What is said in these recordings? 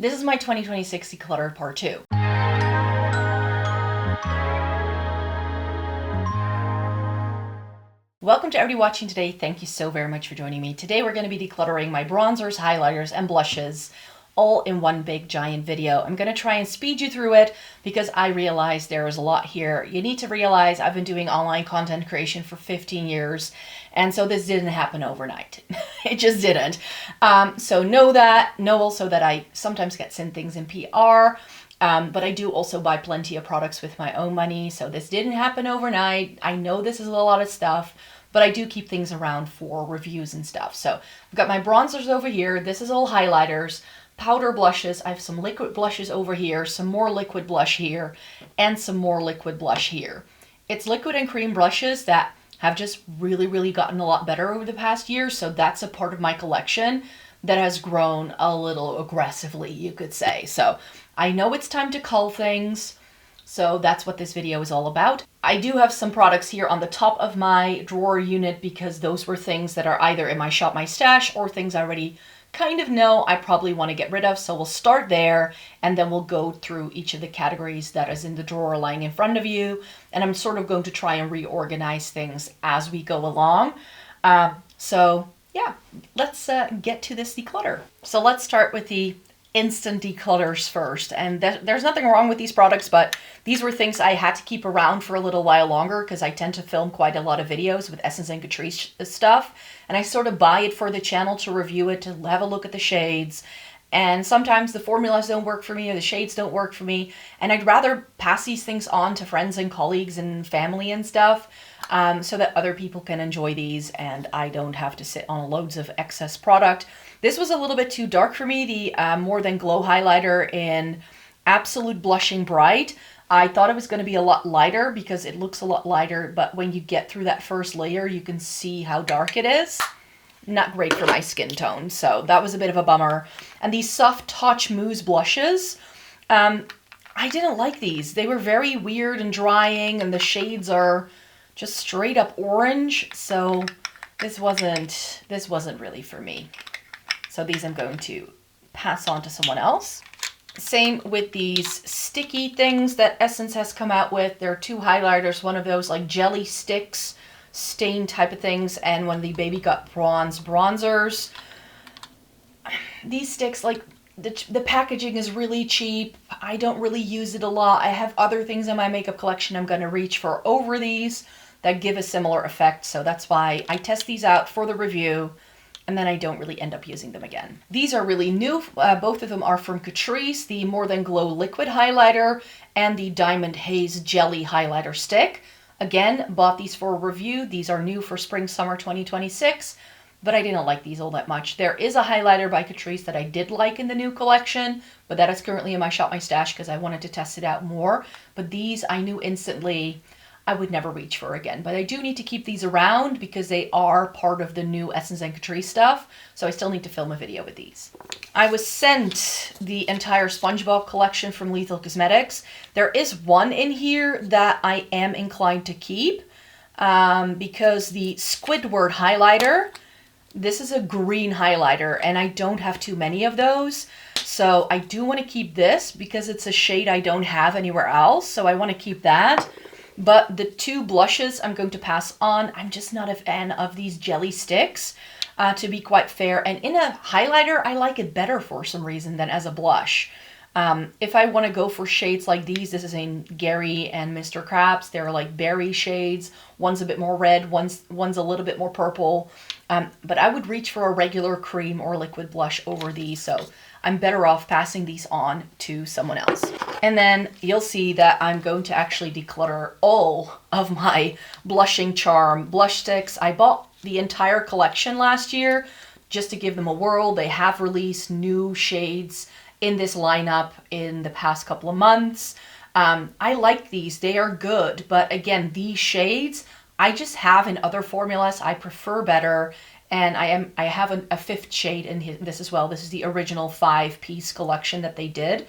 This is my 2026 Declutter Part 2. Welcome to everybody watching today. Thank you so very much for joining me. Today we're going to be decluttering my bronzers, highlighters, and blushes all in one big giant video. I'm going to try and speed you through it because I realize there is a lot here. You need to realize I've been doing online content creation for 15 years, and so this didn't happen overnight. It just didn't. So know also that I sometimes get sent things in PR, but I do also buy plenty of products with my own money, so this didn't happen overnight. I know this is a lot of stuff, but I do keep things around for reviews and stuff. So I've got my bronzers over here. This is all highlighters. Powder blushes. I have some liquid blushes over here, some more liquid blush here, and some more liquid blush here. It's liquid and cream blushes that have just really gotten a lot better over the past year, so that's a part of my collection that has grown a little aggressively, you could say. So I know it's time to cull things, so that's what this video is all about. I do have some products here on the top of my drawer unit because those were things that are either in my shop, my stash, or things I already kind of know I probably want to get rid of. So we'll start there and then we'll go through each of the categories that is in the drawer lying in front of you. And I'm sort of going to try and reorganize things as we go along. So yeah, let's get to this declutter. So let's start with the instant declutters first. And there's nothing wrong with these products, but these were things I had to keep around for a little while longer because I tend to film quite a lot of videos with Essence and Catrice stuff. And I sort of buy it for the channel to review it, to have a look at the shades. And sometimes the formulas don't work for me or the shades don't work for me. And I'd rather pass these things on to friends and colleagues and family and stuff so that other people can enjoy these and I don't have to sit on loads of excess product. This was a little bit too dark for me, the More Than Glow highlighter in Absolute Blushing Bright. I thought it was going to be a lot lighter because it looks a lot lighter, but when you get through that first layer, you can see how dark it is. Not great for my skin tone, so that was a bit of a bummer. And these Soft Touch Mousse blushes, I didn't like these. They were very weird and drying, and the shades are just straight up orange, so this wasn't really for me. So these I'm going to pass on to someone else. Same with these sticky things that Essence has come out with. There are two highlighters, one of those like jelly sticks, stain type of things, and one of the Baby Got Bronze bronzers. These sticks, like the packaging is really cheap. I don't really use it a lot. I have other things in my makeup collection I'm going to reach for over these that give a similar effect, so that's why I test these out for the review and then I don't really end up using them again. These are really new. Both of them are from Catrice, the More Than Glow liquid highlighter and the Diamond Haze jelly highlighter stick. Again, bought these for a review. These are new for spring summer 2026, but I didn't like these all that much. There is a highlighter by Catrice that I did like in the new collection, but that is currently in my shop, my stash, because I wanted to test it out more. But these I knew instantly I would never reach for again. But I do need to keep these around because they are part of the new Essence and Catrice stuff, so I still need to film a video with these. I was sent the entire SpongeBob collection from Lethal Cosmetics. There is one in here that I am inclined to keep because the Squidward highlighter, this is a green highlighter and I don't have too many of those. So I do want to keep this because it's a shade I don't have anywhere else. So I want to keep that. But the two blushes I'm going to pass on. I'm just not a fan of these jelly sticks, to be quite fair. And in a highlighter, I like it better for some reason than as a blush. If I want to go for shades like these, this is in Gary and Mr. Krabs. They're like berry shades. One's a bit more red, one's a little bit more purple. But I would reach for a regular cream or liquid blush over these. So I'm better off passing these on to someone else. And then you'll see that I'm going to actually declutter all of my Blushing Charm blush sticks. I bought the entire collection last year just to give them a whirl. They have released new shades in this lineup in the past couple of months. I like these, they are good, but again, these shades I just have in other formulas I prefer better. And I have a fifth shade in this as well. This is the original 5-piece collection that they did.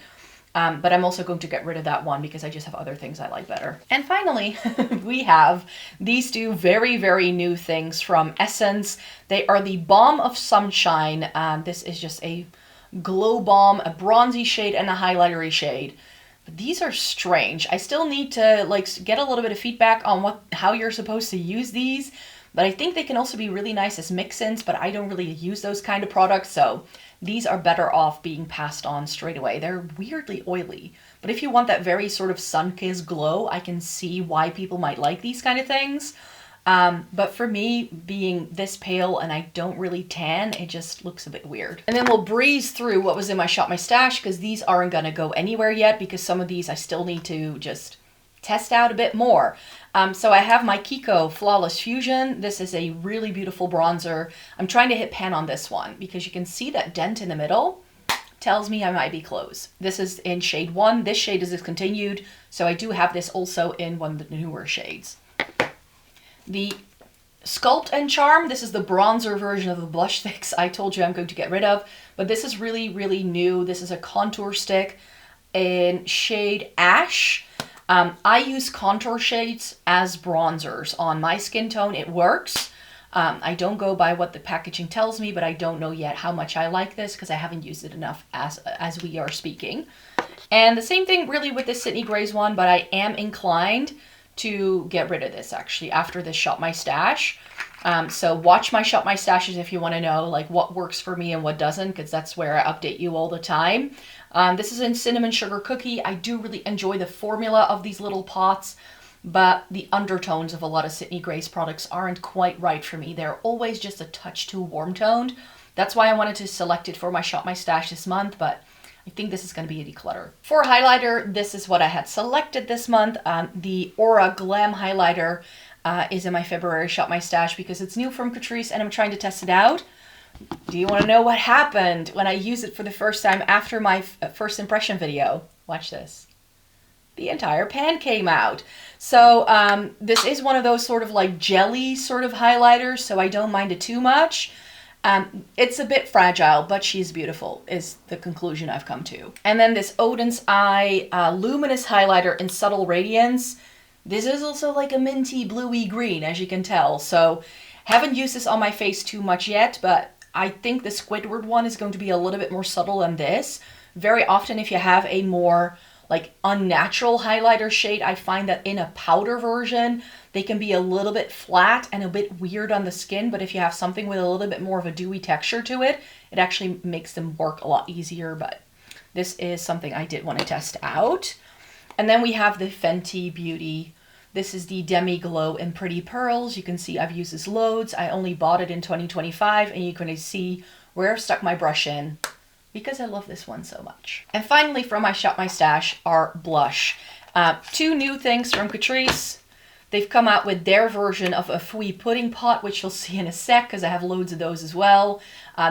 But I'm also going to get rid of that one because I just have other things I like better. And finally, we have these two very new things from Essence. They are the Balm of Sunshine. This is just a Glow Bomb, a bronzy shade, and a highlightery shade. But these are strange. I still need to like get a little bit of feedback on how you're supposed to use these. But I think they can also be really nice as mix-ins, but I don't really use those kind of products, so these are better off being passed on straight away. They're weirdly oily. But if you want that very sort of sun-kissed glow, I can see why people might like these kind of things. But for me, being this pale and I don't really tan, it just looks a bit weird. And then we'll breeze through what was in my Shop My Stash, because these aren't going to go anywhere yet, because some of these I still need to just test out a bit more. So I have my Kiko Flawless Fusion. This is a really beautiful bronzer. I'm trying to hit pan on this one because you can see that dent in the middle. Tells me I might be close. This is in shade 1. This shade is discontinued, so I do have this also in one of the newer shades. The Sculpt and Charm, this is the bronzer version of the blush sticks I told you I'm going to get rid of, but this is really, really new. This is a contour stick in shade Ash. I use contour shades as bronzers on my skin tone. It works. I don't go by what the packaging tells me, but I don't know yet how much I like this because I haven't used it enough as we are speaking. And the same thing really with the Sydney Grace one, but I am inclined to get rid of this actually after this Shop My Stash. So watch my Shop My Stashes if you want to know like what works for me and what doesn't, because that's where I update you all the time. This is in Cinnamon Sugar Cookie. I do really enjoy the formula of these little pots, but the undertones of a lot of Sydney Grace products aren't quite right for me. They're always just a touch too warm toned. That's why I wanted to select it for my Shop My Stash this month, but I think this is going to be a declutter. For highlighter, this is what I had selected this month. The Aura Glam Highlighter is in my February Shop My Stash because it's new from Catrice and I'm trying to test it out. Do you want to know what happened when I used it for the first time after my first impression video? Watch this. The entire pan came out. So this is one of those sort of like jelly sort of highlighters, so I don't mind it too much. It's a bit fragile, but she's beautiful is the conclusion I've come to. And then this Odin's Eye Luminous Highlighter in Subtle Radiance. This is also like a minty bluey green, as you can tell. So haven't used this on my face too much yet, but I think the Squidward one is going to be a little bit more subtle than this. Very often if you have a more like unnatural highlighter shade, I find that in a powder version, they can be a little bit flat and a bit weird on the skin, but if you have something with a little bit more of a dewy texture to it, it actually makes them work a lot easier, but this is something I did want to test out. And then we have the Fenty Beauty. This is the Demi Glow in Pretty Pearls. You can see I've used this loads. I only bought it in 2025, and you can see where I've stuck my brush in because I love this one so much. And finally, from my Shop My Stash are blush. 2 new things from Catrice. They've come out with their version of a Fui Pudding Pot, which you'll see in a sec because I have loads of those as well.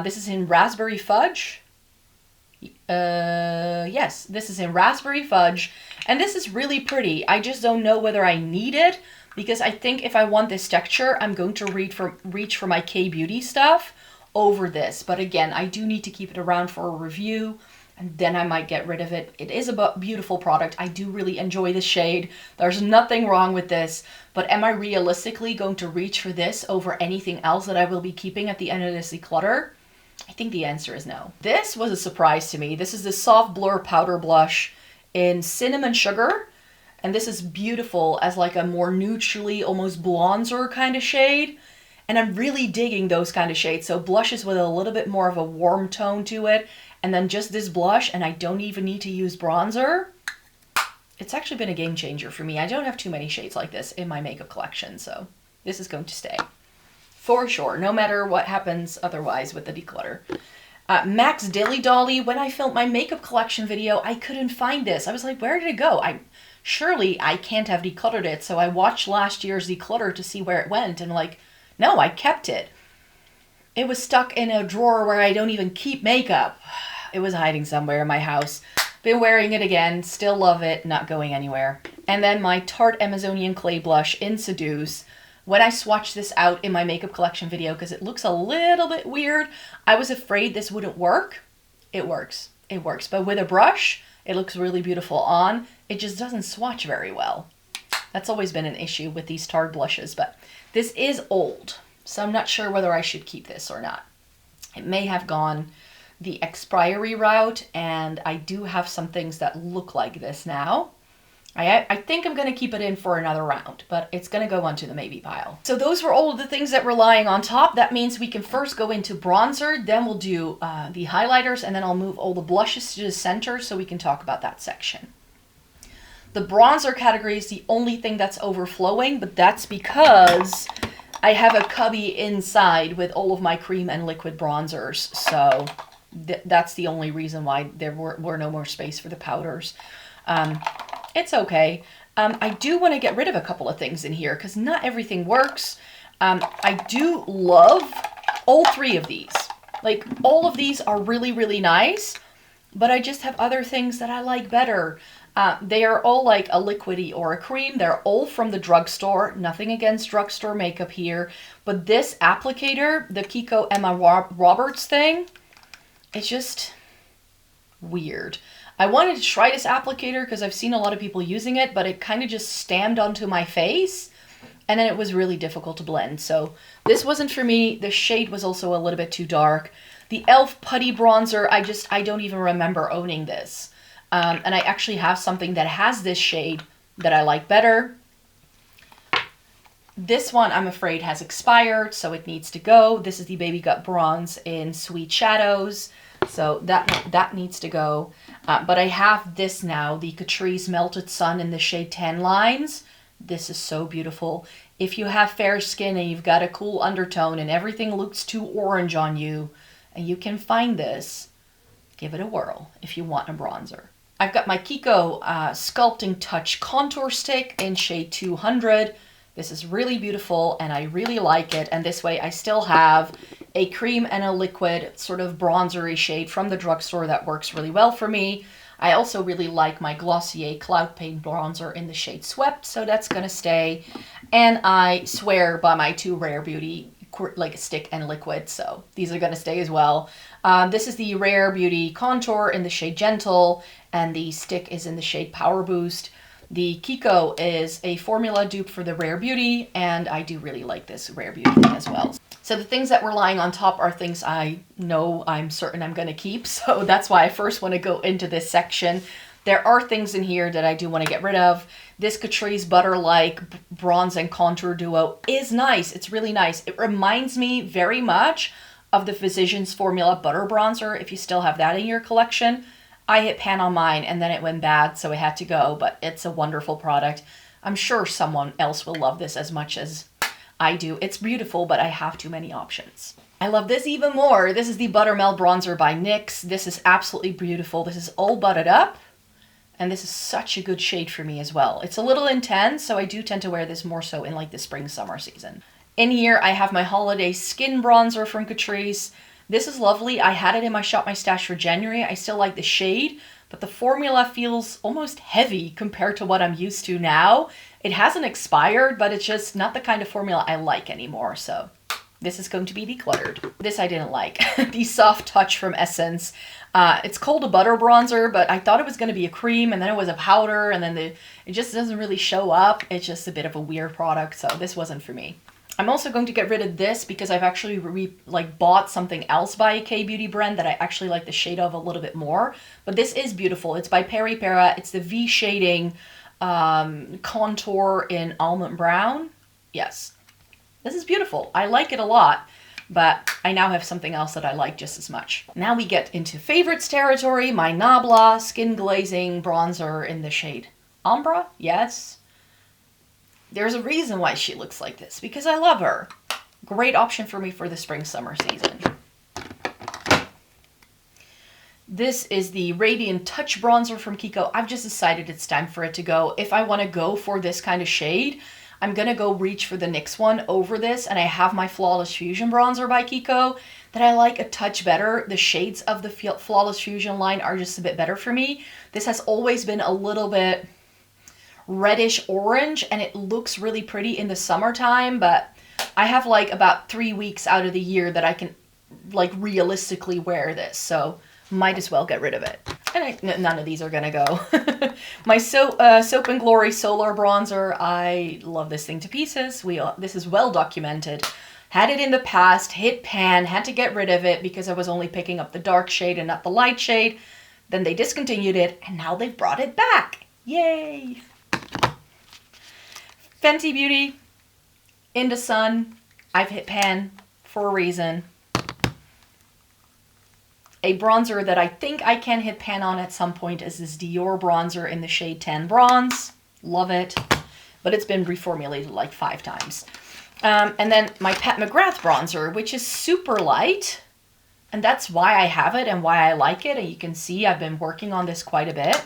This is in Raspberry Fudge. Yes, this is in Raspberry Fudge. And this is really pretty. I just don't know whether I need it because I think if I want this texture, I'm going to reach for my K-Beauty stuff over this. But again, I do need to keep it around for a review and then I might get rid of it. It is a beautiful product. I do really enjoy this shade. There's nothing wrong with this, but am I realistically going to reach for this over anything else that I will be keeping at the end of this declutter? I think the answer is no. This was a surprise to me. This is the Soft Blur Powder Blush in Cinnamon Sugar. And this is beautiful as like a more neutrally, almost bronzer kind of shade. And I'm really digging those kind of shades. So blushes with a little bit more of a warm tone to it. And then just this blush, and I don't even need to use bronzer. It's actually been a game changer for me. I don't have too many shades like this in my makeup collection. So this is going to stay. For sure, no matter what happens otherwise with the declutter. Max Dilly Dolly, when I filmed my makeup collection video, I couldn't find this. I was like, where did it go? Surely I can't have decluttered it. So I watched last year's declutter to see where it went. And like, no, I kept it. It was stuck in a drawer where I don't even keep makeup. It was hiding somewhere in my house. Been wearing it again. Still love it. Not going anywhere. And then my Tarte Amazonian Clay Blush in Seduce. When I swatched this out in my makeup collection video, because it looks a little bit weird, I was afraid this wouldn't work. It works. It works. But with a brush, it looks really beautiful on. It just doesn't swatch very well. That's always been an issue with these Tarte blushes, but this is old. So I'm not sure whether I should keep this or not. It may have gone the expiry route, and I do have some things that look like this now. I think I'm going to keep it in for another round, but it's going to go onto the maybe pile. So those were all of the things that were lying on top. That means we can first go into bronzer, then we'll do the highlighters, and then I'll move all the blushes to the center so we can talk about that section. The bronzer category is the only thing that's overflowing, but that's because I have a cubby inside with all of my cream and liquid bronzers. So that's the only reason why there were no more space for the powders. It's okay. I do want to get rid of a couple of things in here because not everything works. I do love all three of these. Like, all of these are really, really nice, but I just have other things that I like better. They are all like a liquidy or a cream. They're all from the drugstore. Nothing against drugstore makeup here. But this applicator, the Kiko Emma Roberts thing, it's just weird. I wanted to try this applicator because I've seen a lot of people using it, but it kind of just stamped onto my face, and then it was really difficult to blend. So this wasn't for me. The shade was also a little bit too dark. The e.l.f. Putty Bronzer, I don't even remember owning this. And I actually have something that has this shade that I like better. This one, I'm afraid, has expired, so it needs to go. This is the Baby Gut Bronze in Sweet Shadows. So that needs to go. But I have this now, the Catrice Melted Sun in the shade 10 Lines. This is so beautiful. If you have fair skin and you've got a cool undertone and everything looks too orange on you, and you can find this, give it a whirl if you want a bronzer. I've got my Kiko Sculpting Touch Contour Stick in shade 200. This is really beautiful and I really like it. And this way I still have a cream and a liquid sort of bronzery shade from the drugstore that works really well for me. I also really like my Glossier Cloud Paint Bronzer in the shade Swept, so that's gonna stay. And I swear by my two Rare Beauty like stick and liquid, so these are gonna stay as well. This is the Rare Beauty Contour in the shade Gentle, and the stick is in the shade Power Boost. The Kiko is a formula dupe for the Rare Beauty, and I do really like this Rare Beauty thing as well. So the things that were lying on top are things I know I'm certain I'm going to keep, so that's why I first want to go into this section. There are things in here that I do want to get rid of. This Catrice Butter-like Bronze and Contour Duo is nice. It's really nice. It reminds me very much of the Physicians Formula Butter Bronzer, if you still have that in your collection. I hit pan on mine and then it went bad, so it had to go, but it's a wonderful product. I'm sure someone else will love this as much as I do. It's beautiful, but I have too many options. I love this even more. This is the Buttermelt Bronzer by NYX. This is absolutely beautiful. This is all buttered up, and this is such a good shade for me as well. It's a little intense, so I do tend to wear this more so in like the spring-summer season. In here, I have my Holiday Skin Bronzer from Catrice. This is lovely. I had it in my Shop My Stash for January. I still like the shade, but the formula feels almost heavy compared to what I'm used to now. It hasn't expired, but it's just not the kind of formula I like anymore, so this is going to be decluttered. This I didn't like. The Soft Touch from Essence. It's called a butter bronzer, but I thought it was going to be a cream, and then it was a powder, and then it just doesn't really show up. It's just a bit of a weird product, so this wasn't for me. I'm also going to get rid of this because I've actually bought something else by a K-Beauty brand that I actually like the shade of a little bit more. But this is beautiful. It's by Peri Para. It's the V shading contour in almond brown. Yes, this is beautiful. I like it a lot, but I now have something else that I like just as much. Now we get into favorites territory. My Nabla Skin Glazing Bronzer in the shade Umbra. Yes. There's a reason why she looks like this, because I love her. Great option for me for the spring-summer season. This is the Radiant Touch Bronzer from Kiko. I've just decided it's time for it to go. If I want to go for this kind of shade, I'm going to go reach for the NYX one over this, and I have my Flawless Fusion Bronzer by Kiko that I like a touch better. The shades of the Flawless Fusion line are just a bit better for me. This has always been a little bit reddish orange, and it looks really pretty in the summertime, but I have like about 3 weeks out of the year that I can like realistically wear this, so might as well get rid of it. And none of these are gonna go. My Soap and Glory Solar Bronzer, I love this thing to pieces. This is well documented. Had it in the past, hit pan, had to get rid of it because I was only picking up the dark shade and not the light shade. Then they discontinued it, and now they've brought it back. Yay! Fenty Beauty, In the Sun. I've hit pan for a reason. A bronzer that I think I can hit pan on at some point is this Dior bronzer in the shade 10 Bronze. Love it. But it's been reformulated like 5 times. And then my Pat McGrath bronzer, which is super light. And that's why I have it and why I like it. And you can see I've been working on this quite a bit.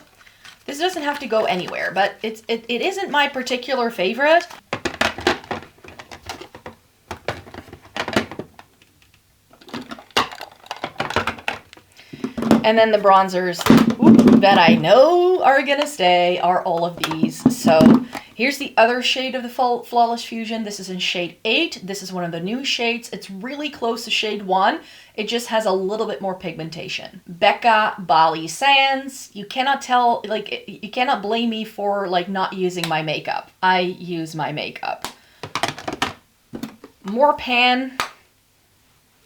This doesn't have to go anywhere, but it isn't my particular favorite. And then the bronzers that I know are gonna stay are all of these. So here's the other shade of the Flawless Fusion. This is in shade 8. This is one of the new shades. It's really close to shade 1. It just has a little bit more pigmentation. Becca Bali Sands. You cannot tell, like, you cannot blame me for, like, not using my makeup. I use my makeup. More pan.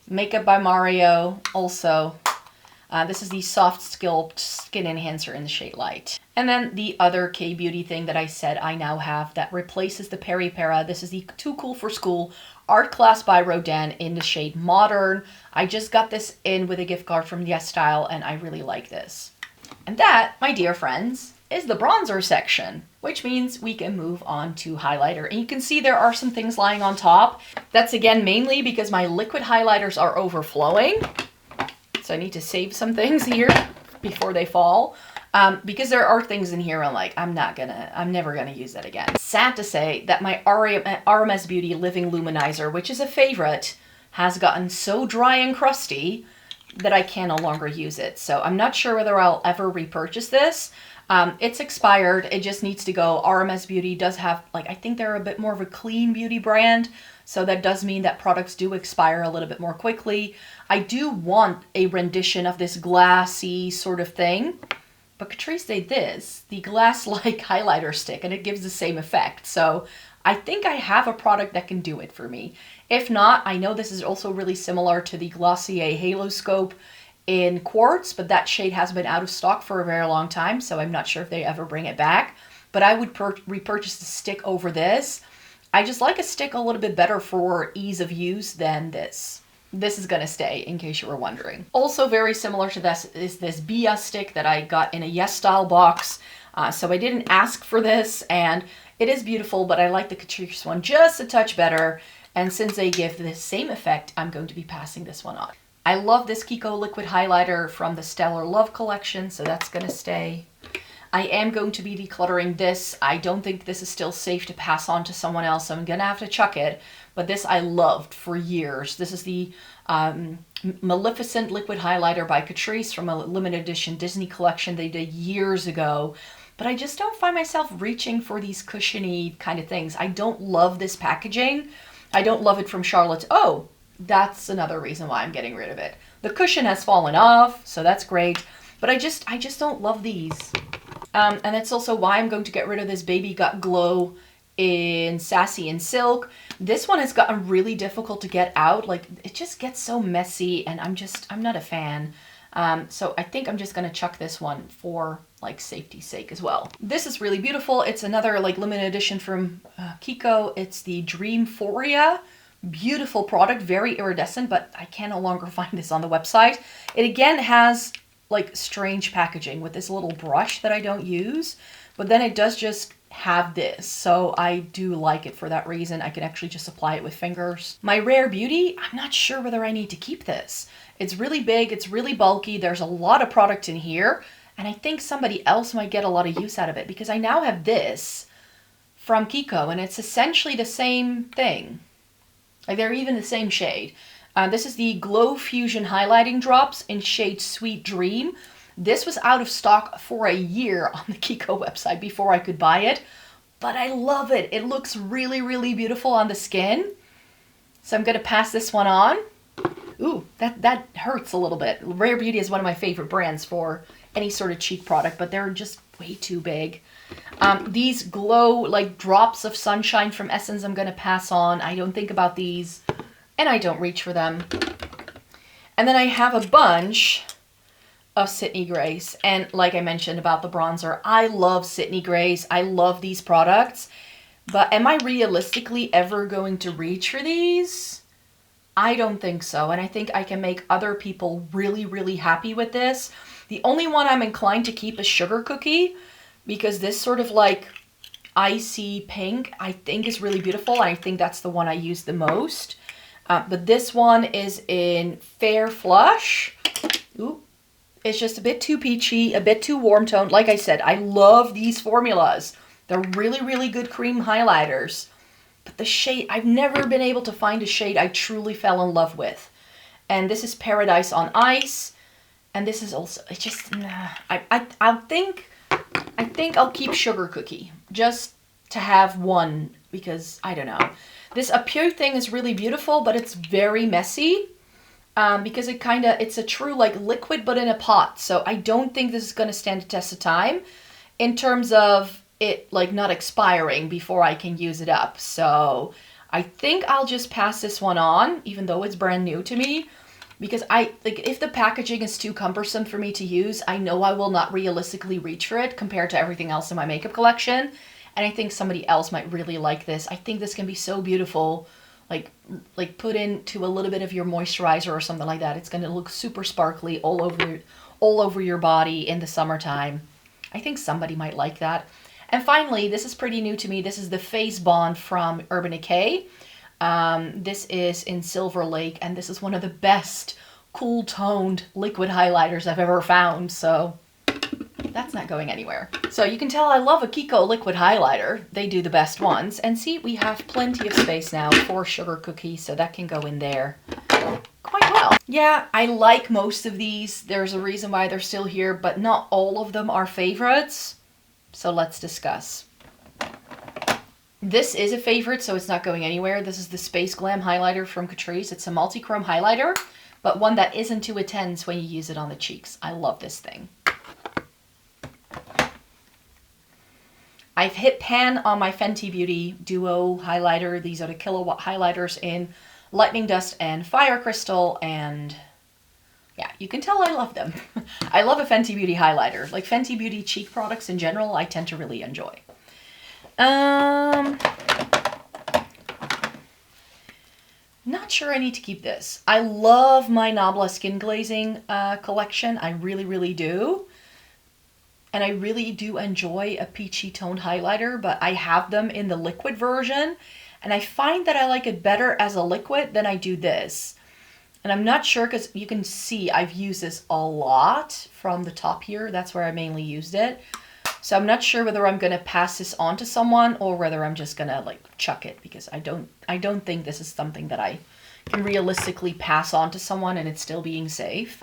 Makeup by Mario, also. This is the Soft Sculpt Skin Enhancer in the shade Light. And then the other K-Beauty thing that I said I now have that replaces the Peri Para. This is the Too Cool for School Art Class by Rodin in the shade Modern. I just got this in with a gift card from YESSTYLE, and I really like this. And that, my dear friends, is the bronzer section, which means we can move on to highlighter. And you can see there are some things lying on top. That's again mainly because my liquid highlighters are overflowing. So I need to save some things here before they fall. Because there are things in here I'm like, I'm never gonna use that again. Sad to say that my RMS Beauty Living Luminizer, which is a favorite, has gotten so dry and crusty that I can no longer use it. So I'm not sure whether I'll ever repurchase this. It's expired. It just needs to go. RMS Beauty does have, like, I think they're a bit more of a clean beauty brand. So that does mean that products do expire a little bit more quickly. I do want a rendition of this glassy sort of thing. But Catrice did this, the glass-like highlighter stick, and it gives the same effect. So I think I have a product that can do it for me. If not, I know this is also really similar to the Glossier Halo Scope in Quartz, but that shade has been out of stock for a very long time, so I'm not sure if they ever bring it back. But I would repurchase the stick over this. I just like a stick a little bit better for ease of use than this. This is going to stay, in case you were wondering. Also very similar to this is this Bia stick that I got in a YESSTYLE box. So I didn't ask for this, and it is beautiful, but I like the Catrice one just a touch better. And since they give the same effect, I'm going to be passing this one on. I love this Kiko liquid highlighter from the Stellar Love collection, so that's going to stay. I am going to be decluttering this. I don't think this is still safe to pass on to someone else, so I'm going to have to chuck it. But this I loved for years. This is the Maleficent liquid highlighter by Catrice from a limited edition Disney collection they did years ago. But I just don't find myself reaching for these cushiony kind of things. I don't love this packaging. I don't love it from Charlotte. Oh, that's another reason why I'm getting rid of it. The cushion has fallen off, so that's great. But I just don't love these. And that's also why I'm going to get rid of this Baby Got Glow in Sassy and Silk. This one has gotten really difficult to get out. Like, it just gets so messy, and I'm not a fan. So I think I'm just gonna chuck this one for, like, safety's sake as well. This is really beautiful. It's another, like, limited edition from Kiko. It's the Dreamphoria. Beautiful product, very iridescent, but I can no longer find this on the website. It again has, like, strange packaging with this little brush that I don't use, but then it does just have this, so I do like it for that reason. I can actually just apply it with fingers. My Rare Beauty, I'm not sure whether I need to keep this. It's really big, it's really bulky, there's a lot of product in here, and I think somebody else might get a lot of use out of it because I now have this from Kiko, and it's essentially the same thing. Like, they're even the same shade. This is the Glow Fusion Highlighting Drops in shade Sweet Dream. This was out of stock for a year on the Kiko website before I could buy it, but I love it. It looks really, really beautiful on the skin. So I'm going to pass this one on. Ooh, that hurts a little bit. Rare Beauty is one of my favorite brands for any sort of cheek product, but they're just way too big. These glow, like, drops of sunshine from Essence, I'm going to pass on. I don't think about these and I don't reach for them. And then I have a bunch of Sydney Grays. And like I mentioned about the bronzer, I love Sydney Grays. I love these products. But am I realistically ever going to reach for these? I don't think so. And I think I can make other people really, really happy with this. The only one I'm inclined to keep is Sugar Cookie, because this sort of like icy pink I think is really beautiful. I think that's the one I use the most. But this one is in Fair Flush. Ooh, it's just a bit too peachy, a bit too warm toned. Like I said, I love these formulas. They're really, really good cream highlighters. But the shade, I've never been able to find a shade I truly fell in love with. And this is Paradise on Ice. And this is also, it's just, nah. I think I'll keep Sugar Cookie just to have one, because I don't know. This Appear thing is really beautiful, but it's very messy because it's a true like liquid, but in a pot. So I don't think this is going to stand the test of time in terms of it like not expiring before I can use it up. So I think I'll just pass this one on, even though it's brand new to me, because if the packaging is too cumbersome for me to use, I know I will not realistically reach for it compared to everything else in my makeup collection. And I think somebody else might really like this. I think this can be so beautiful, like put into a little bit of your moisturizer or something like that. It's going to look super sparkly all over your body in the summertime. I think somebody might like that. And finally, this is pretty new to me. This is the Face Bond from Urban Decay. This is in Silver Lake, and this is one of the best cool toned liquid highlighters I've ever found. So that's not going anywhere. So you can tell I love a Kiko liquid highlighter. They do the best ones. And see, we have plenty of space now for Sugar Cookie, so that can go in there quite well. Yeah, I like most of these. There's a reason why they're still here, but not all of them are favorites. So let's discuss. This is a favorite, so it's not going anywhere. This is the Space Glam highlighter from Catrice. It's a multi-chrome highlighter, but one that isn't too intense when you use it on the cheeks. I love this thing. I've hit pan on my Fenty Beauty Duo highlighter. These are the Kilowatt highlighters in Lightning Dust and Fire Crystal, and yeah, you can tell I love them. I love a Fenty Beauty highlighter. Like Fenty Beauty cheek products in general, I tend to really enjoy. Not sure I need to keep this. I love my Nabla Skin Glazing collection. I really, really do. And I really do enjoy a peachy toned highlighter, but I have them in the liquid version. And I find that I like it better as a liquid than I do this. And I'm not sure, because you can see I've used this a lot from the top here. That's where I mainly used it. So I'm not sure whether I'm going to pass this on to someone or whether I'm just going to like chuck it, because I don't think this is something that I can realistically pass on to someone and it's still being safe.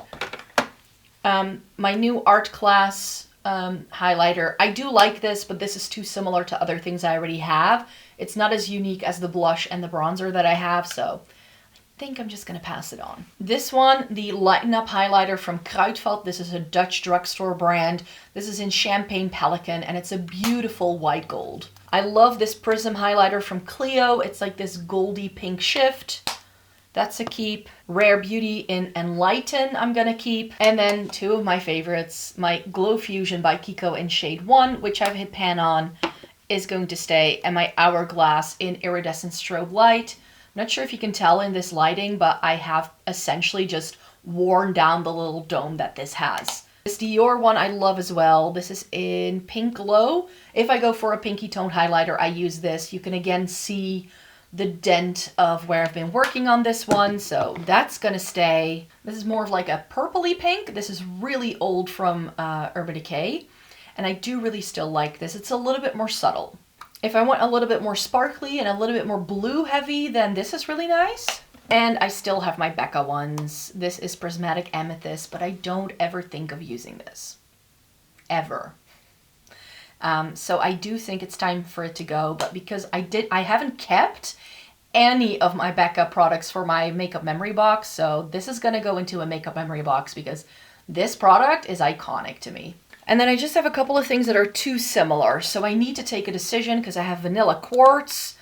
My new art class highlighter. I do like this, but this is too similar to other things I already have. It's not as unique as the blush and the bronzer that I have, so I think I'm just going to pass it on. This one, the Lighten Up highlighter from Kruidvat. This is a Dutch drugstore brand. This is in Champagne Pelican, and it's a beautiful white gold. I love this Prism highlighter from Clio. It's like this goldy pink shift. That's a keep. Rare Beauty in Enlighten, I'm gonna keep. And then two of my favorites, my Glow Fusion by Kiko in shade 1, which I've hit pan on, is going to stay. And my Hourglass in Iridescent Strobe Light. I'm not sure if you can tell in this lighting, but I have essentially just worn down the little dome that this has. This Dior one I love as well. This is in Pink Glow. If I go for a pinky toned highlighter, I use this. You can again see the dent of where I've been working on this one, so that's gonna stay. This is more of like a purpley pink. This is really old from Urban Decay, and I do really still like this. It's a little bit more subtle. If I want a little bit more sparkly and a little bit more blue heavy, then this is really nice. And I still have my Becca ones. This is Prismatic Amethyst, but I don't ever think of using this. Ever. So I do think it's time for it to go, but because I haven't kept any of my Becca products for my makeup memory box, so this is gonna go into a makeup memory box because this product is iconic to me. And then I just have a couple of things that are too similar, so I need to take a decision because I have Vanilla Quartz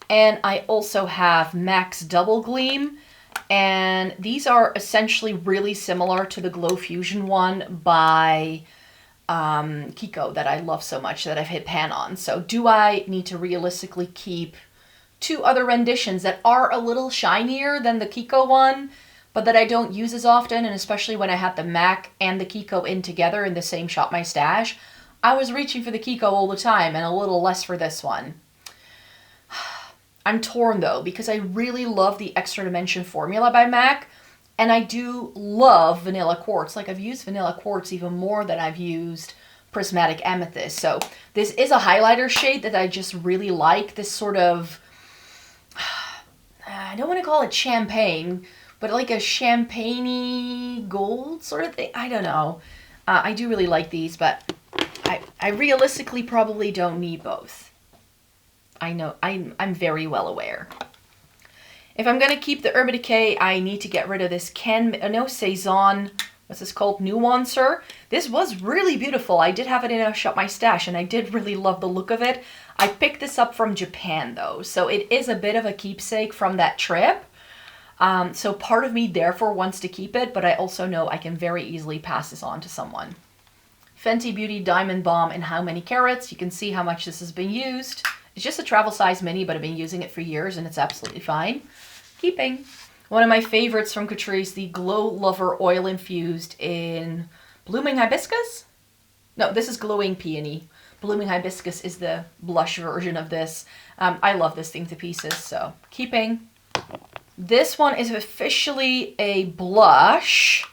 and I also have MAC Double Gleam. And these are essentially really similar to the Glow Fusion one by Kiko that I love so much that I've hit pan on. So do I need to realistically keep two other renditions that are a little shinier than the Kiko one, but that I don't use as often, and especially when I had the MAC and the Kiko in together in the same Shop My Stash, I was reaching for the Kiko all the time and a little less for this one. I'm torn though, because I really love the Extra Dimension formula by MAC, and I do love Vanilla Quartz. Like, I've used Vanilla Quartz even more than I've used Prismatic Amethyst. So this is a highlighter shade that I just really like. This sort of, I don't want to call it champagne, but like a champagne-y gold sort of thing. I don't know. I do really like these, but I realistically probably don't need both. I know, I'm very well aware. If I'm going to keep the Urban Decay, I need to get rid of this Saison, what's this called? Nuancer. This was really beautiful. I did have it in a Shop My Stash, and I did really love the look of it. I picked this up from Japan, though, so it is a bit of a keepsake from that trip. So part of me, therefore, wants to keep it, but I also know I can very easily pass this on to someone. Fenty Beauty Diamond Bomb in How Many Carats? You can see how much this has been used. It's just a travel size mini, but I've been using it for years and it's absolutely fine. Keeping. One of my favorites from Catrice, the Glow Lover Oil Infused in Blooming Hibiscus? No, this is Glowing Peony. Blooming Hibiscus is the blush version of this. I love this thing to pieces, so keeping. This one is officially a blush,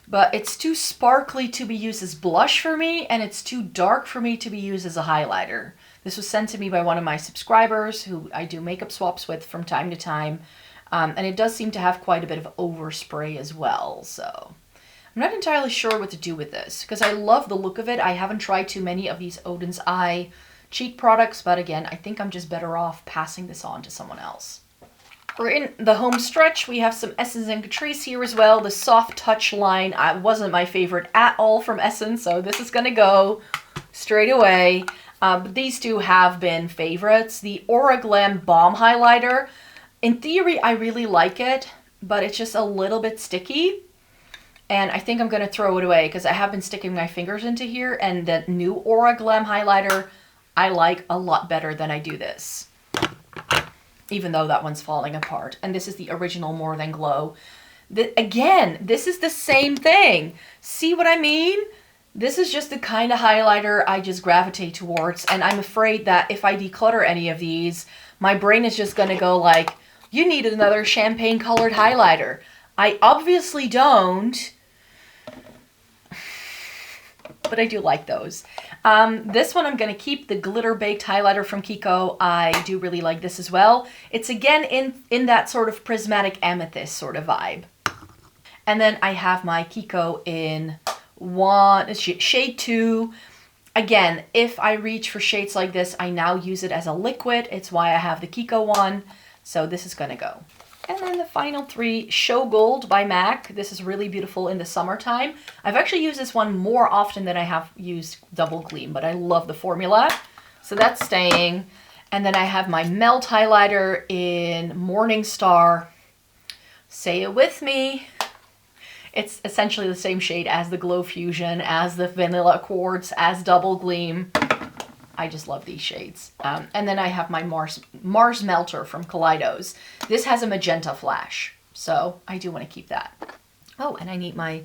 but it's too sparkly to be used as blush for me, and it's too dark for me to be used as a highlighter. This was sent to me by one of my subscribers who I do makeup swaps with from time to time. And it does seem to have quite a bit of overspray as well. So I'm not entirely sure what to do with this because I love the look of it. I haven't tried too many of these Odin's Eye cheek products, but again, I think I'm just better off passing this on to someone else. We're in the home stretch. We have some Essence and Catrice here as well. The Soft Touch line wasn't my favorite at all from Essence, so this is going to go straight away. But these two have been favorites. The Aura Glam Balm Highlighter, in theory, I really like it, but it's just a little bit sticky. And I think I'm going to throw it away because I have been sticking my fingers into here, and the new Aura Glam Highlighter I like a lot better than I do this. Even though that one's falling apart. And this is the original More Than Glow. Again, this is the same thing. See what I mean? This is just the kind of highlighter I just gravitate towards, and I'm afraid that if I declutter any of these, my brain is just going to go like, you need another champagne-colored highlighter. I obviously don't, but I do like those. This one I'm going to keep, the Glitter Baked Highlighter from Kiko. I do really like this as well. It's again in that sort of Prismatic Amethyst sort of vibe. And then I have my Kiko in shade 2. Again, if I reach for shades like this, I now use it as a liquid. It's why I have the Kiko one. So this is going to go. And then the final 3, Show Gold by MAC. This is really beautiful in the summertime. I've actually used this one more often than I have used Double Gleam, but I love the formula. So that's staying. And then I have my Melt Highlighter in Morning Star. Say it with me. It's essentially the same shade as the Glow Fusion, as the Vanilla Quartz, as Double Gleam. I just love these shades. And then I have my Mars Melter from Kaleidos. This has a magenta flash, so I do want to keep that. Oh, and I need my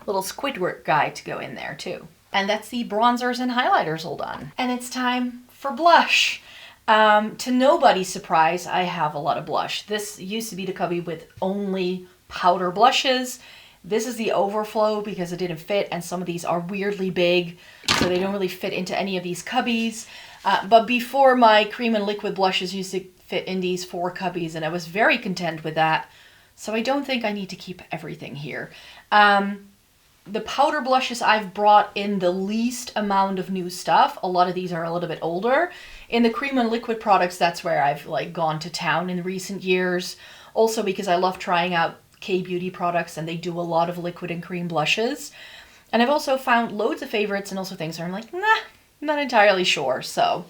little Squidward guide to go in there too. And that's the bronzers and highlighters all done. And it's time for blush. To nobody's surprise, I have a lot of blush. This used to be the cubby with only powder blushes. This is the overflow because it didn't fit, and some of these are weirdly big, so they don't really fit into any of these cubbies. But before, my cream and liquid blushes used to fit in these 4 cubbies, and I was very content with that. So I don't think I need to keep everything here. The powder blushes I've brought in the least amount of new stuff. A lot of these are a little bit older. In the cream and liquid products, that's where I've like gone to town in recent years. Also because I love trying out K-beauty products, and they do a lot of liquid and cream blushes. And I've also found loads of favorites and also things where I'm like, nah, not entirely sure. So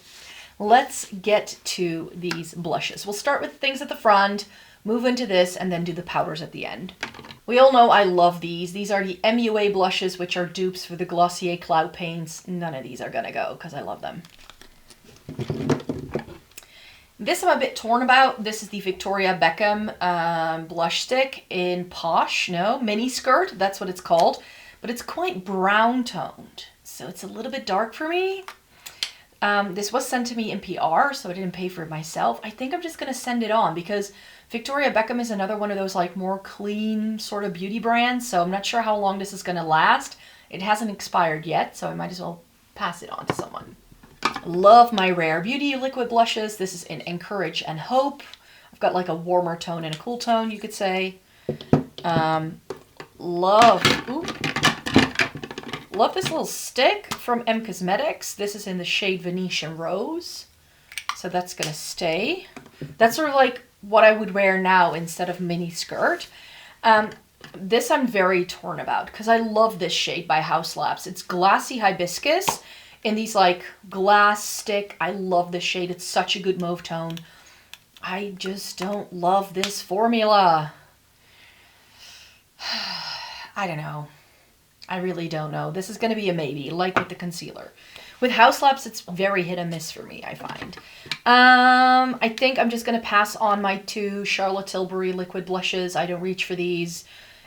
let's get to these blushes. We'll start with things at the front. move into this, and then do the powders at the end. We all know I love these. These are the MUA blushes, which are dupes for the Glossier Cloud Paints. None of these are gonna go because I love them. This I'm a bit torn about. This is the Victoria Beckham blush stick in Posh, no, mini skirt, that's what it's called. But it's quite brown toned, so it's a little bit dark for me. This was sent to me in PR, so I didn't pay for it myself. I think I'm just gonna send it on because Victoria Beckham is another one of those like more clean sort of beauty brands, so I'm not sure how long this is gonna last. It hasn't expired yet, so I might as well pass it on to someone. Love my Rare Beauty liquid blushes. This is in Encourage and Hope. I've got like a warmer tone and a cool tone, you could say. Love this little stick from M Cosmetics. This is in the shade Venetian Rose. So that's gonna stay. That's sort of like what I would wear now instead of mini skirt. This I'm very torn about because I love this shade by House Labs. It's Glassy Hibiscus in these like glass stick. I love this shade. It's such a good mauve tone. I just don't love this formula. I don't know. I really don't know. This is going to be a maybe, like with the concealer. With House Labs, it's very hit and miss for me, I find. I think I'm just going to pass on my 2 Charlotte Tilbury liquid blushes. I don't reach for these.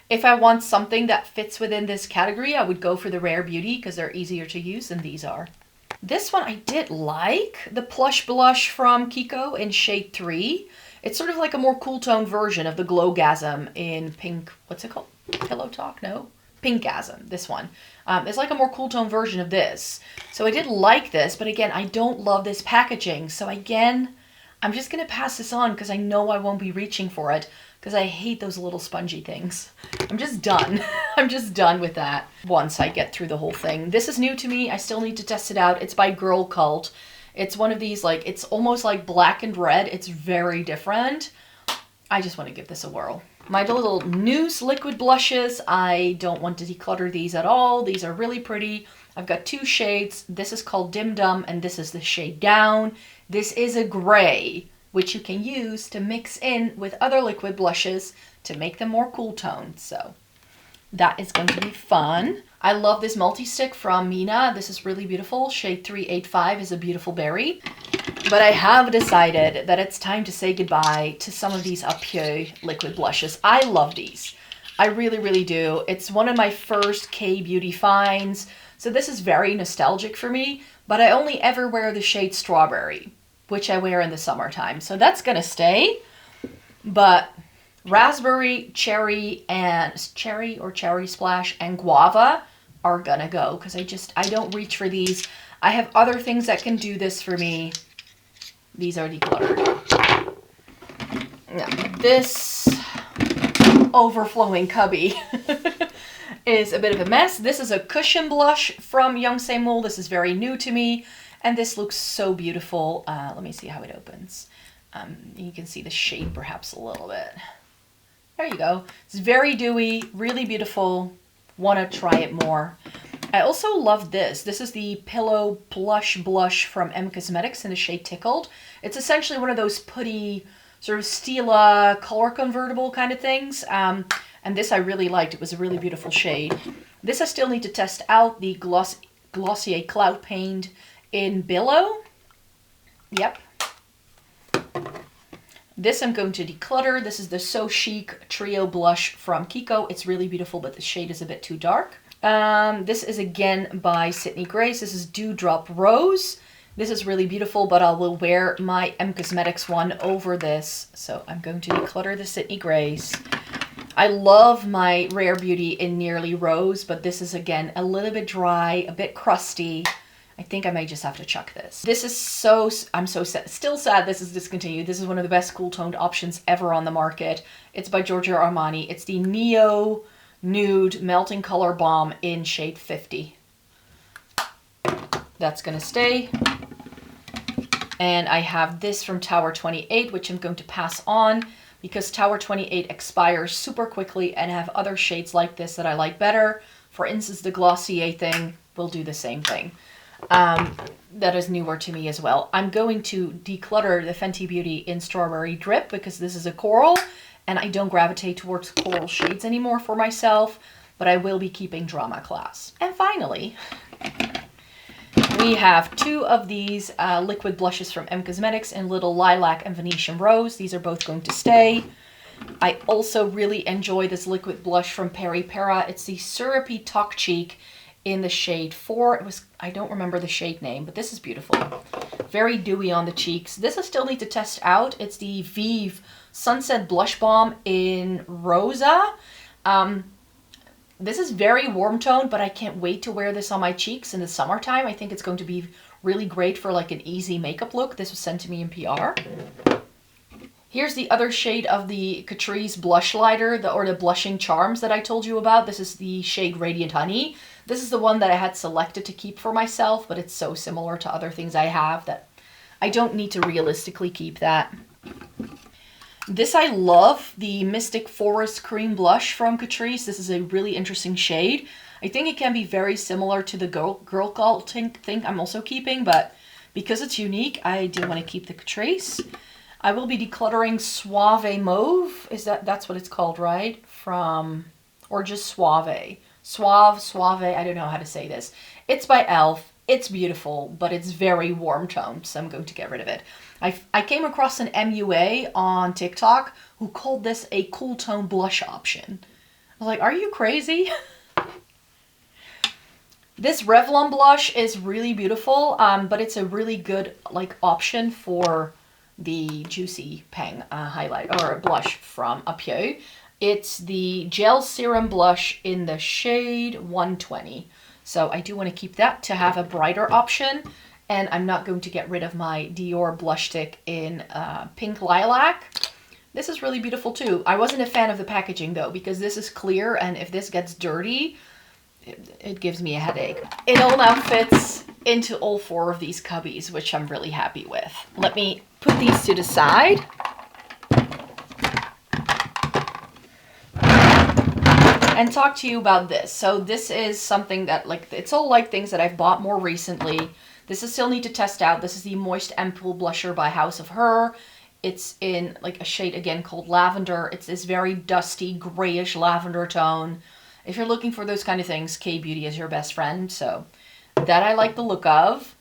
If I want something that fits within this category, I would go for the Rare Beauty because they're easier to use than these are. This one I did like, the Plush Blush from Kiko in shade 3. It's sort of like a more cool tone version of the Glowgasm in pink. What's it called? Pillow Talk? No? Pinkgasm, this one. It's like a more cool tone version of this. So I did like this, but again, I don't love this packaging. So again, I'm just going to pass this on because I know I won't be reaching for it because I hate those little spongy things. I'm just done. I'm just done with that once I get through the whole thing. This is new to me. I still need to test it out. It's by Girl Cult. It's one of these, like, it's almost like black and red. It's very different. I just want to give this a whirl. My little News liquid blushes, I don't want to declutter these at all. These are really pretty. I've got 2 shades. This is called Dim Dum, and this is the shade Down. This is a gray, which you can use to mix in with other liquid blushes to make them more cool toned. So that is going to be fun. I love this multi-stick from Mina. This is really beautiful. Shade 385 is a beautiful berry. But I have decided that it's time to say goodbye to some of these Appieux liquid blushes. I love these. I really, really do. It's one of my first K-beauty finds. So this is very nostalgic for me. But I only ever wear the shade Strawberry, which I wear in the summertime. So that's going to stay. But Raspberry, Cherry, and Cherry or Cherry Splash and Guava are going to go. Because I don't reach for these. I have other things that can do this for me. These are decluttered. Now, this overflowing cubby is a bit of a mess. This is a cushion blush from Yonsei Mall. This is very new to me, and this looks so beautiful. Let me see how it opens. You can see the shade perhaps a little bit. There you go. It's very dewy, really beautiful. Want to try it more. I also love this. This is the Pillow Plush Blush from M Cosmetics in the shade Tickled. It's essentially one of those putty, sort of Stila color convertible kind of things. And this I really liked. It was a really beautiful shade. This I still need to test out, the Glossier Cloud Paint in Billow. Yep. This I'm going to declutter. This is the So Chic Trio Blush from Kiko. It's really beautiful, but the shade is a bit too dark. This is again by Sydney Grace. This is Dewdrop Rose. This is really beautiful, but I will wear my M Cosmetics one over this. So I'm going to declutter the Sydney Grace. I love my Rare Beauty in Nearly Rose, but this is again a little bit dry, a bit crusty. I think I may just have to chuck this. This is so, I'm so sad, still sad this is discontinued. This is one of the best cool toned options ever on the market. It's by Giorgio Armani. It's the Neo Nude Melting Color Balm in shade 50. That's gonna stay. And I have this from Tower 28, which I'm going to pass on because Tower 28 expires super quickly, and I have other shades like this that I like better. For instance, the Glossier thing will do the same thing. that is newer to me as well. I'm going to declutter the Fenty Beauty in Strawberry Drip because this is a coral and I don't gravitate towards coral shades anymore for myself, but I will be keeping Drama Class. And finally, we have 2 of these liquid blushes from M Cosmetics in Little Lilac and Venetian Rose. These are both going to stay. I also really enjoy this liquid blush from Peri Para. It's the Syrupy Talk Cheek in the shade 4. I don't remember the shade name, but this is beautiful. Very dewy on the cheeks. This I still need to test out. It's the Vive Sunset Blush Balm in Rosa. This is very warm toned, but I can't wait to wear this on my cheeks in the summertime. I think it's going to be really great for like an easy makeup look. This was sent to me in PR. Here's the other shade of the Catrice blush lighter, or the blushing charms that I told you about. This is the shade Radiant Honey. This is the one that I had selected to keep for myself, but it's so similar to other things I have that I don't need to realistically keep that. This I love, the Mystic Forest Cream Blush from Catrice. This is a really interesting shade. I think it can be very similar to the Girl Cult thing I'm also keeping, but because it's unique, I do want to keep the Catrice. I will be decluttering Suave Mauve. That's what it's called, right? Or just Suave. Suave, I don't know how to say this. It's by e.l.f. It's beautiful, but it's very warm toned, so I'm going to get rid of it. I came across an MUA on TikTok who called this a cool tone blush option. I was like, are you crazy? This Revlon blush is really beautiful, but it's a really good option for the Juicy Peng highlight or blush from Apio. It's the Gel Serum Blush in the shade 120. So I do want to keep that to have a brighter option. And I'm not going to get rid of my Dior blush stick in Pink Lilac. This is really beautiful too. I wasn't a fan of the packaging though, because this is clear, and if this gets dirty, it gives me a headache. It all now fits into all 4 of these cubbies, which I'm really happy with. Let me put these to the side. And talk to you about this. So this is something that it's all things that I've bought more recently. This I still need to test out. This is the Moist Ampoule Blusher by House of Her. It's in a shade again called Lavender. It's this very dusty grayish lavender tone. If you're looking for those kind of things, K-Beauty is your best friend. So that I like the look of.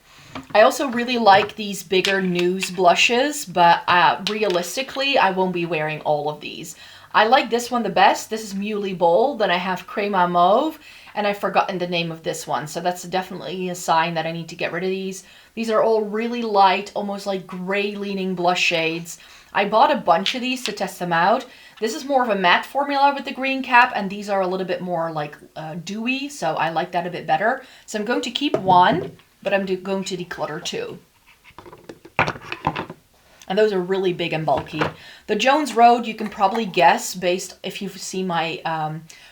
I also really like these bigger News blushes, but realistically, I won't be wearing all of these. I like this one the best. This is Muley Bold. Then I have Crema Mauve, and I've forgotten the name of this one. So that's definitely a sign that I need to get rid of these. These are all really light, almost like gray-leaning blush shades. I bought a bunch of these to test them out. This is more of a matte formula with the green cap, and these are a little bit more dewy, so I like that a bit better. So I'm going to keep 1, but I'm going to declutter 2. And those are really big and bulky. The Jones Road, you can probably guess based if you've seen my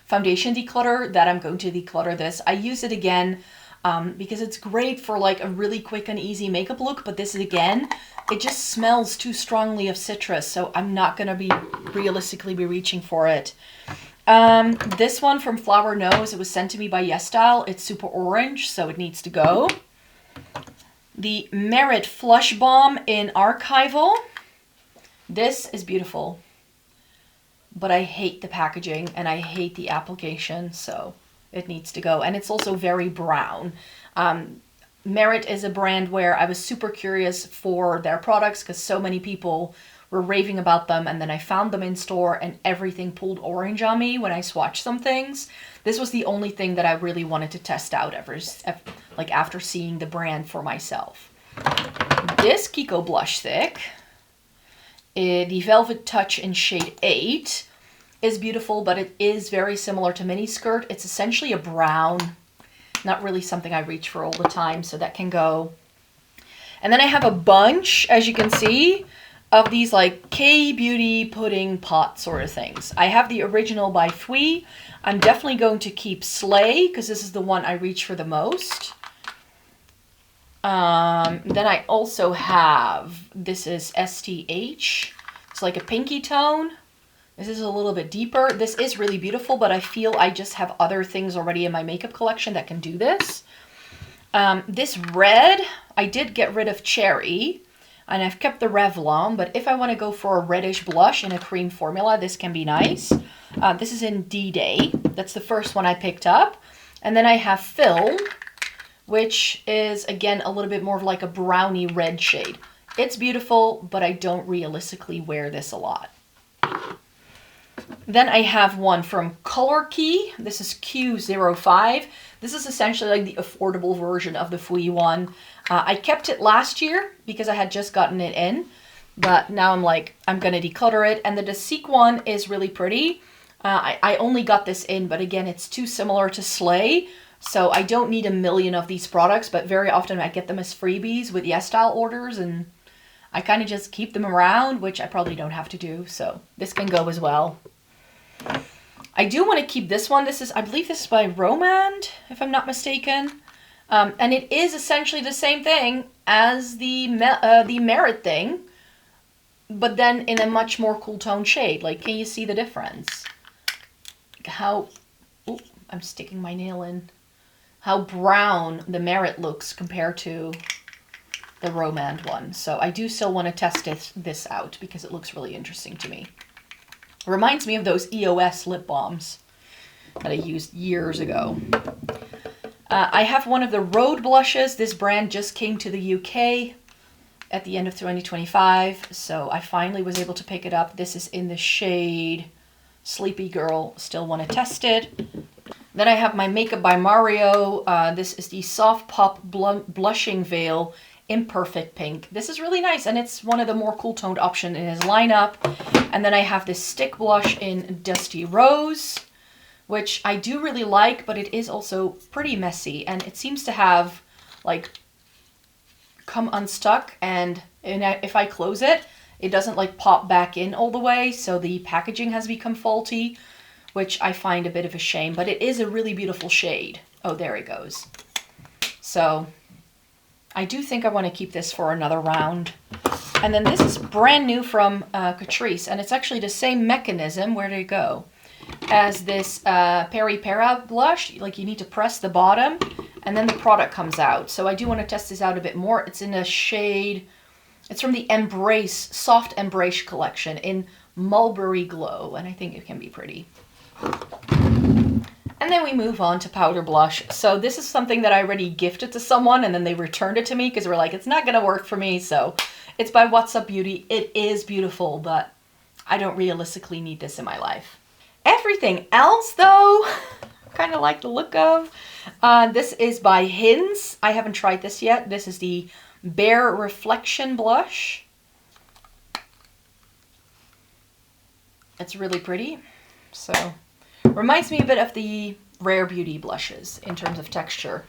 foundation declutter that I'm going to declutter this. I use it again because it's great for a really quick and easy makeup look. But this again, it just smells too strongly of citrus. So I'm not going to be realistically reaching for it. This one from Flower Nose, it was sent to me by YESSTYLE. It's super orange, so it needs to go. The Merit Flush Balm in Archival. This is beautiful, but I hate the packaging and I hate the application, so it needs to go. And it's also very brown. Merit is a brand where I was super curious for their products because so many people were raving about them, and then I found them in store and everything pulled orange on me when I swatched some things. This was the only thing that I really wanted to test out after seeing the brand for myself. This Kiko blush stick, the Velvet Touch in shade 8, is beautiful, but it is very similar to Mini Skirt. It's essentially a brown, not really something I reach for all the time, so that can go. And then I have a bunch, as you can see, of these K-Beauty pudding pot sort of things. I have the original by Fui. I'm definitely going to keep Slay because this is the one I reach for the most. Then I also have, this is STH. It's like a pinky tone. This is a little bit deeper. This is really beautiful, but I feel I just have other things already in my makeup collection that can do this. This red, I did get rid of cherry, and I've kept the Revlon, but if I want to go for a reddish blush in a cream formula, this can be nice. This is in D-Day. That's the first one I picked up. And then I have Film, which is, again, a little bit more of like a brownie red shade. It's beautiful, but I don't realistically wear this a lot. Then I have one from Color Key. This is Q05. This is essentially like the affordable version of the Fui one. I kept it last year because I had just gotten it in, but now I'm like, I'm going to declutter it. And the Desique one is really pretty. I only got this in, but again, it's too similar to Slay. So I don't need a million of these products, but very often I get them as freebies with YESSTYLE orders, and I kind of just keep them around, which I probably don't have to do. So this can go as well. I do want to keep this one. This is, I believe this is by Romand, if I'm not mistaken. And it is essentially the same thing as the Merit thing, but then in a much more cool tone shade. Like, can you see the difference? How, ooh, I'm sticking my nail in. How brown the Merit looks compared to the Romand one. So I do still want to test this out because it looks really interesting to me. It reminds me of those EOS lip balms that I used years ago. I have one of the Rhode blushes. This brand just came to the UK at the end of 2025, so I finally was able to pick it up. This is in the shade Sleepy Girl. Still want to test it. Then I have my Makeup by Mario. This is the Soft Pop Blushing Veil Imperfect Pink. This is really nice, and it's one of the more cool toned options in his lineup. And then I have this stick blush in Dusty Rose, which I do really like, but it is also pretty messy, and it seems to have like come unstuck, and if I close it, it doesn't like pop back in all the way, so the packaging has become faulty, which I find a bit of a shame, but it is a really beautiful shade. Oh, there it goes. So I do think I want to keep this for another round. And then this is brand new from Catrice, and it's actually the same mechanism, where did it go, as this Peri Para blush. Like, you need to press the bottom, and then the product comes out. So I do want to test this out a bit more. It's in a shade, it's from the Embrace, Soft Embrace collection in Mulberry Glow, and I think it can be pretty. And then we move on to powder blush. So this is something that I already gifted to someone, and then they returned it to me because they were like, it's not going to work for me. So it's by What's Up Beauty. It is beautiful, but I don't realistically need this in my life. Everything else, though, kind of like the look of. This is by Hinz. I haven't tried this yet. This is the Bare Reflection Blush. It's really pretty. So, reminds me a bit of the Rare Beauty blushes in terms of texture.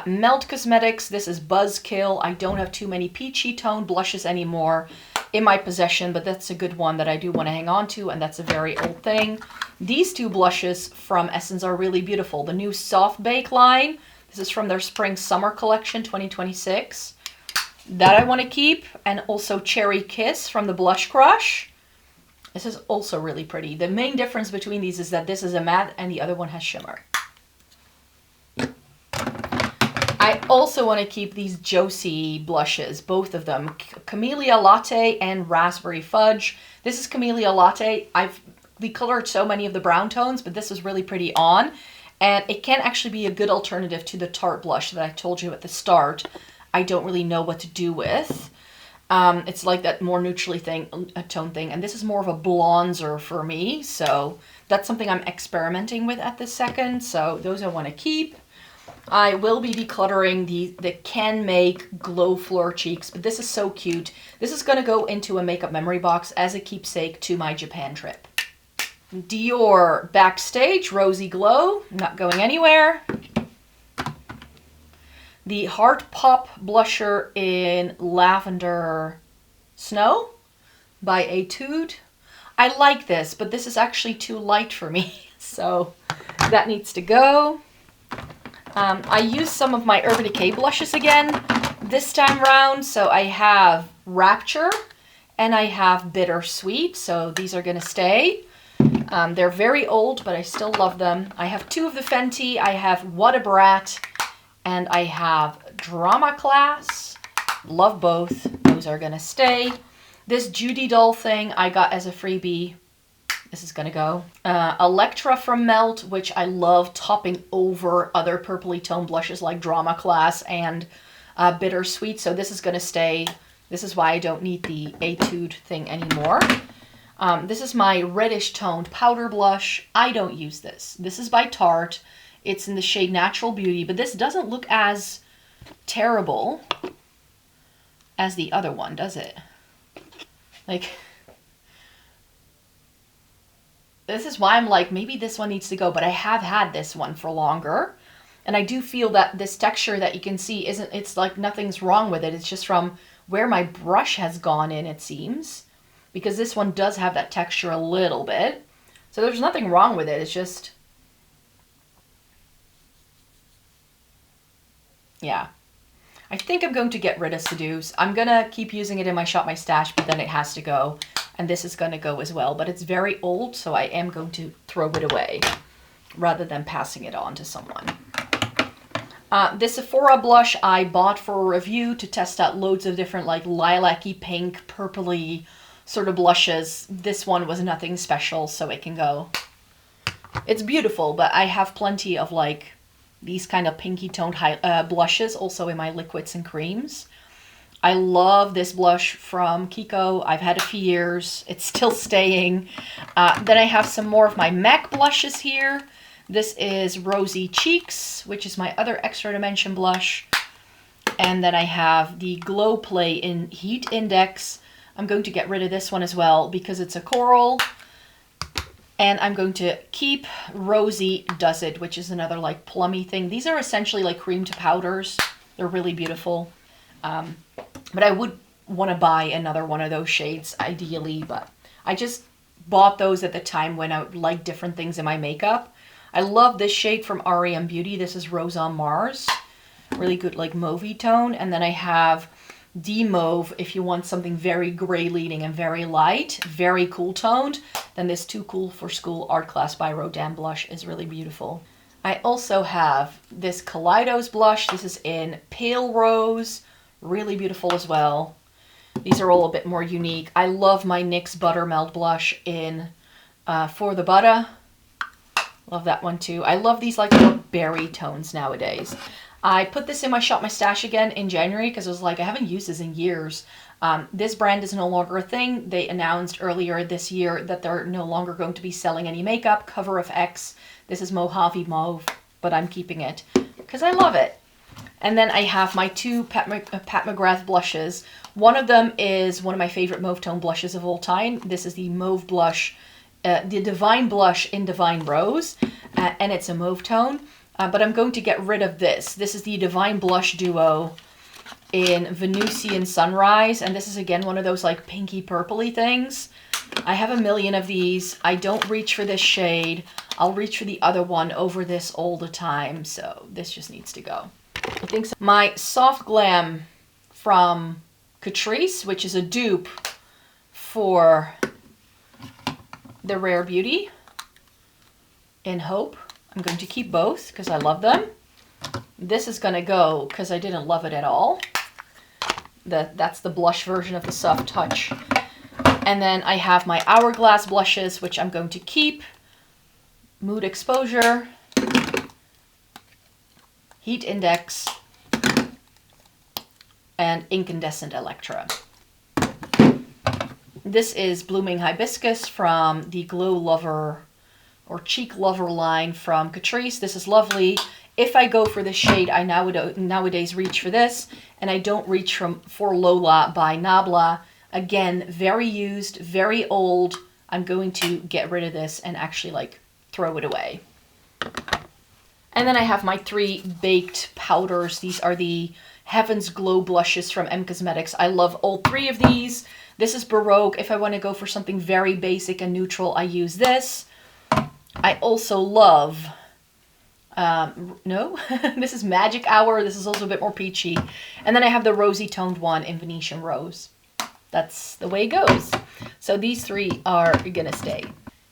Melt Cosmetics, this is Buzzkill. I don't have too many peachy tone blushes anymore in my possession, but that's a good one that I do want to hang on to, and that's a very old thing. These two blushes from Essence are really beautiful. The new Soft Bake line, this is from their Spring Summer collection 2026. That I want to keep, and also Cherry Kiss from the Blush Crush. This is also really pretty. The main difference between these is that this is a matte and the other one has shimmer. I also want to keep these Josie blushes, both of them. Camellia Latte and Raspberry Fudge. This is Camellia Latte. I've decolored so many of the brown tones, but this is really pretty on. And it can actually be a good alternative to the Tarte blush that I told you at the start. I don't really know what to do with. It's like that more neutrally tone thing, and this is more of a bronzer for me, so that's something I'm experimenting with at this second, so those I want to keep. I will be decluttering the Can Make Glow Fleur Cheeks, but this is so cute. This is going to go into a makeup memory box as a keepsake to my Japan trip. Dior Backstage Rosy Glow, not going anywhere. The Heart Pop Blusher in Lavender Snow by Etude. I like this, but this is actually too light for me, so that needs to go. I used some of my Urban Decay blushes again this time around, so I have Rapture and I have Bittersweet, so these are going to stay. They're very old, but I still love them. I have two of the Fenty. I have What a Brat And I have Drama Class. Love both. Those are going to stay. This Judy doll thing I got as a freebie. This is going to go. Electra from Melt, which I love topping over other purpley tone blushes like Drama Class and Bittersweet. So this is going to stay. This is why I don't need the Etude thing anymore. This is my reddish toned powder blush. I don't use this. This is by Tarte. It's in the shade Natural Beauty, but this doesn't look as terrible as the other one, does it? Like, this is why I'm like, maybe this one needs to go, but I have had this one for longer. And I do feel that this texture that you can see isn't, it's like nothing's wrong with it. It's just from where my brush has gone in, it seems. Because this one does have that texture a little bit. So there's nothing wrong with it. It's just, yeah. I think I'm going to get rid of Seduce. I'm going to keep using it in my Shop My Stash, but then it has to go. And this is going to go as well. But it's very old, so I am going to throw it away rather than passing it on to someone. This Sephora blush I bought for a review to test out loads of different like lilac-y, pink, purpley sort of blushes. This one was nothing special, so it can go. It's beautiful, but I have plenty of like these kind of pinky toned blushes also in my liquids and creams. I love this blush from Kiko. I've had it for years. It's still staying. Then I have some more of my MAC blushes here. This is Rosy Cheeks, which is my other Extra Dimension blush. And then I have the Glow Play in Heat Index. I'm going to get rid of this one as well because it's a coral. And I'm going to keep Rosy Does It, which is another like plummy thing. These are essentially like cream to powders. They're really beautiful. But I would want to buy another one of those shades ideally, but I just bought those at the time when I would like different things in my makeup. I love this shade from R.E.M. Beauty. This is Rose on Mars. Really good like mauvey tone. And then I have D Mauve if you want something very gray leaning and very light, very cool toned. Then this Too Cool for School Art Class by Rodin blush is really beautiful. I also have this Kaleidos blush. This is in Pale Rose. Really beautiful as well. These are all a bit more unique. I love my NYX Buttermelt blush in For the Butter. Love that one too. I love these like little berry tones nowadays. I put this in my Shop My Stash again in January because I was like, I haven't used this in years. This brand is no longer a thing. They announced earlier this year that they're no longer going to be selling any makeup. Cover of X. This is Mojave Mauve, but I'm keeping it because I love it. And then I have my two Pat McGrath blushes. One of them is one of my favorite mauve tone blushes of all time. This is the Mauve Blush, the Divine Blush in Divine Rose, and it's a mauve tone. But I'm going to get rid of this. This is the Divine Blush Duo in Venusian Sunrise, and this is again one of those like pinky purpley things. I have a million of these. I don't reach for this shade. I'll reach for the other one over this all the time, so this just needs to go. I think so. My Soft Glam from Catrice, which is a dupe for the Rare Beauty in Hope. I'm going to keep both because I love them. This is going to go because I didn't love it at all. That's the blush version of the Soft Touch. And then I have my Hourglass blushes, which I'm going to keep. Mood Exposure, Heat Index, and Incandescent Electra. This is Blooming Hibiscus from the Glow Lover or Cheek Lover line from Catrice. This is lovely. If I go for this shade, I nowadays reach for this, and I don't reach for Lola by Nabla. Again, very used, very old. I'm going to get rid of this and actually like throw it away. And then I have my three baked powders. These are the Heaven's Glow blushes from M Cosmetics. I love all three of these. This is Baroque. If I want to go for something very basic and neutral, I use this. I also love, this is Magic Hour. This is also a bit more peachy. And then I have the rosy toned one in Venetian Rose. That's the way it goes. So these three are gonna stay.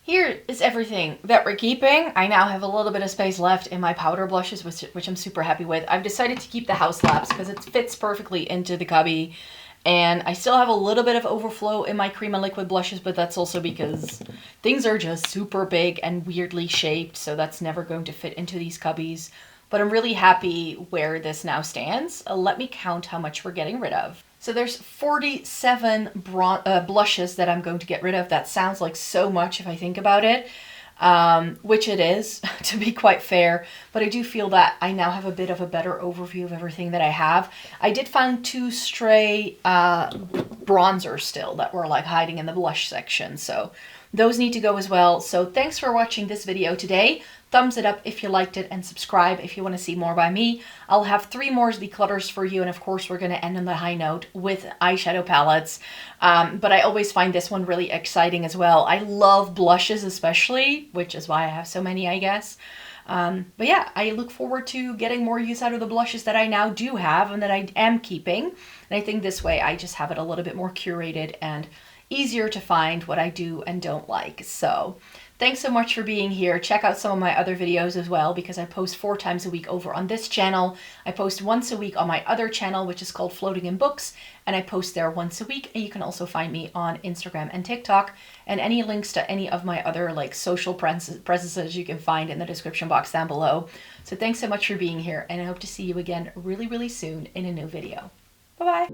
Here is everything that we're keeping. I now have a little bit of space left in my powder blushes, which I'm super happy with. I've decided to keep the House Labs because it fits perfectly into the cubby. And I still have a little bit of overflow in my cream and liquid blushes, but that's also because things are just super big and weirdly shaped, so that's never going to fit into these cubbies. But I'm really happy where this now stands. Let me count how much we're getting rid of. So there's 47 blushes that I'm going to get rid of. That sounds like so much if I think about it, which it is, to be quite fair. But I do feel that I now have a bit of a better overview of everything that I have. I did find 2 stray bronzers still that were like hiding in the blush section. So those need to go as well. So thanks for watching this video today. Thumbs it up if you liked it and subscribe if you want to see more by me. I'll have 3 more declutters for you, and of course we're going to end on the high note with eyeshadow palettes. But I always find this one really exciting as well. I love blushes especially, which is why I have so many, I guess. But yeah, I look forward to getting more use out of the blushes that I now do have and that I am keeping. And I think this way I just have it a little bit more curated and easier to find what I do and don't like. So thanks so much for being here. Check out some of my other videos as well, because I post 4 times a week over on this channel. I post once a week on my other channel, which is called Floating in Books, and I post there once a week. And you can also find me on Instagram and TikTok, and any links to any of my other like social presences you can find in the description box down below. So thanks so much for being here, and I hope to see you again really, really soon in a new video. Bye-bye.